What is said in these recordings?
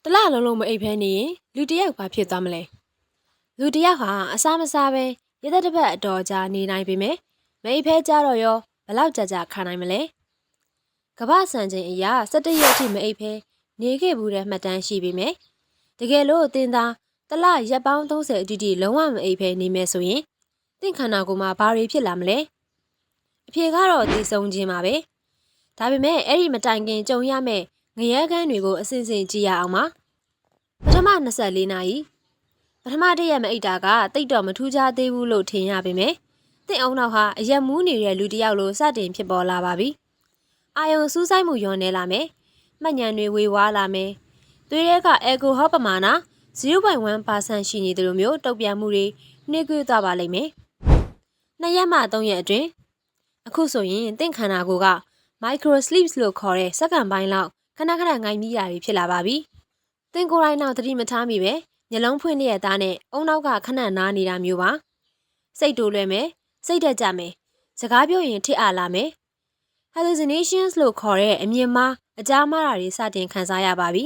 တလားလုံးလုံးမအိပ်ဖဲနေရင်လူတယောက်ဘာဖြစ်သွားမလဲလူတယောက်ဟာအစားမစားပဲရတဲ့တစ်ပတ်အတော်ကြာနေနိုင်ပေမဲ့မအိပ်ဖဲကြတော့ရောဘလောက်ကြာခံနိုင်မလဲကမ္ဘာစံချိန်အရာ17ရက်အထိမအိပ်ဖဲနေခဲ့ဘူးတဲ့မှတ်တမ်းရှိပေမဲ့တကယ်လို့အတင်းသားတလားရက်ပေါင်း30အထိလုံးဝမအိပ်ဖဲနေမယ်ဆိုရင်တင့်ခန္ဓာကိုယ်မှာဘာတွေဖြစ်လာမလဲအဖြေကတော့သိဆုံးခြင်းပါပဲဒါပေမဲ့အဲ့ဒီမတိုင်ခင်ကြုံရမယ့်ငရဲကန်းတွေကိုအစဉ်စဉ်ကြည့်ရအောင်ပါပထမ24နာရီပထမတစ်ရက်မအိပ်တာကတိတ်တော့မထူးခြားသေးဘူးလို့ထင်ရပေမဲ့တင့်အောင်နောက်ဟာအရက်မူးနေတဲ့လူတစ်ယောက်လိုစတင်ဖြစ်ပေါ်လာပါပြီအာယုံစူးစိုက်မှုညောနေလာမယ်မှတ်ဉာဏ်တွေဝေဝါးလာမယ်သွေးထဲကအဲကိုဟော့ပမာဏ 0.1% ရှိနေသလိုမျိုးတုတ်ပြန်မှုတွေနှိကွေးသွားပါလိမ့်မယ်2ရက်မှ3ရက်အတွင်းအခုဆိုရင်တင့်ခန္ဓာကိုယ်က micro sleeps လို့ခေါ်တဲ့စက္ကန့်ပိုင်းလောက်ခဏငိုင်မိရတွေဖြစ်လာပါပြီ။သင်ကိုယ်တိုင်တော့သတိမထားမိပဲမျက်လုံးဖွင့်လျက်သားနဲ့အုံနောက်ကခဏနားနေတာမျိုးပါ။စိတ်တိုးလွယ်မယ်၊စိတ်တက်ကြမယ်။စကားပြောရင်ထစ်အားလာမယ်။ hallucinations လို့ခေါ်တဲ့အမြင်မှားအကြားမှားတာတွေစတင်ခံစားရပါပြီ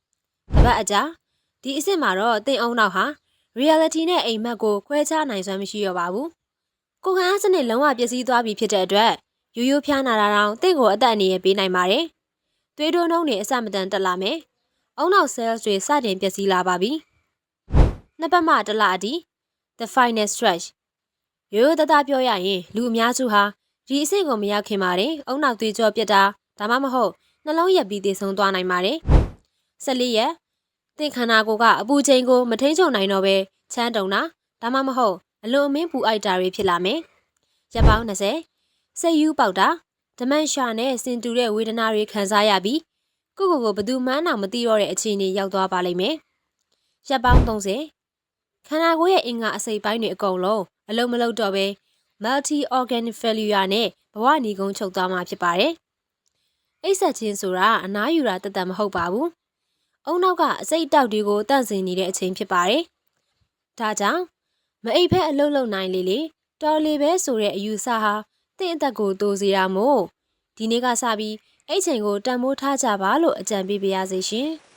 ။တပတ်အကြာဒီအစ်စ်မှာတော့သင်အုံနောက်ဟာ reality နဲ့အိမ်မက်ကိုခွဲခြားနိုင်စွမ်းမရှိတော့ပါဘူး။ကိုယ်ခံအားစနစ်လုံးဝပျက်စီးသွားပြီဖြစ်တဲ့အတွက်ရိုးဖျားနာတာတောင်တင့်ကိုအသက်အန္တရာယ်ပေးနိုင်ပါတယ်။သွေးတိုးနှုန်းတွေအစမတန်တက်လာမယ်။အုံနောက် cells တွေစတင်ပျက်စီးလာပါပြီ။နှစ်ပတ်မှတစ်လအထိ the final stretch ရိုးသားပြောရရင်လူအများစုဟာဒီအဆင့်ကိုမရောက်ခင်ပါတယ်။အုံနောက်သွေးကြောပြတ်တာဒါမှမဟုတ်နှလုံးရက်ပြီးသေဆုံးသွားနိုင်ပါတယ်။14ရက်သင်ခန္ဓာကိုယ်ကအပူချိန်ကိုမထိန်ချုပ်နိုင်တော့ပဲချမ်းတုံတာဒါမှမဟုတ်အလွန်အမင်းပူအိုက်တာတွေဖြစ်လာမယ်။ရက်ပေါင်း20စိတ်ယူးပေါက်တာဒမန်ရှာနဲ့စင်တူတဲ့ဝေဒနာတွေခံစားရပြီးကိုဘယ်သူမှန်းအောင်မသိတော့တဲ့အခြေအနေရောက်သွားပါလိမ့်မယ်။ရက်ပေါင်း30ခန္ဓာကိုယ်ရဲ့အင်္ဂါအစိတ်ပိုင်းတွေအကုန်လုံးအလုံးမလုံးတော့ပဲ multi organ failure နဲ့ဘဝနီကုန်းချုပ်သွားမှာဖြစ်ပါတယ်။အိပ်ဆက်ခြင်းဆိုတာအနားယူတာတတ်မဟုတ်ပါဘူး။အုံနောက်ကအစိတ်တောက်တွေကိုတန့်စင်နေတဲ့အချိန်ဖြစ်ပါတယ်။ဒါကြောင့်မအိပ်ဖက်အလုံးလုံးနိုင်လေတော်လေပဲဆိုတဲ့အယူဆဟာတင့်အသက်ကိုတိုးစေတာမို့ဒီနေ့ကစပြီးအဲ့ချိန်ကိုတန်မိုးထားကြပါလို့အကြံပေးပါရစေရှင်။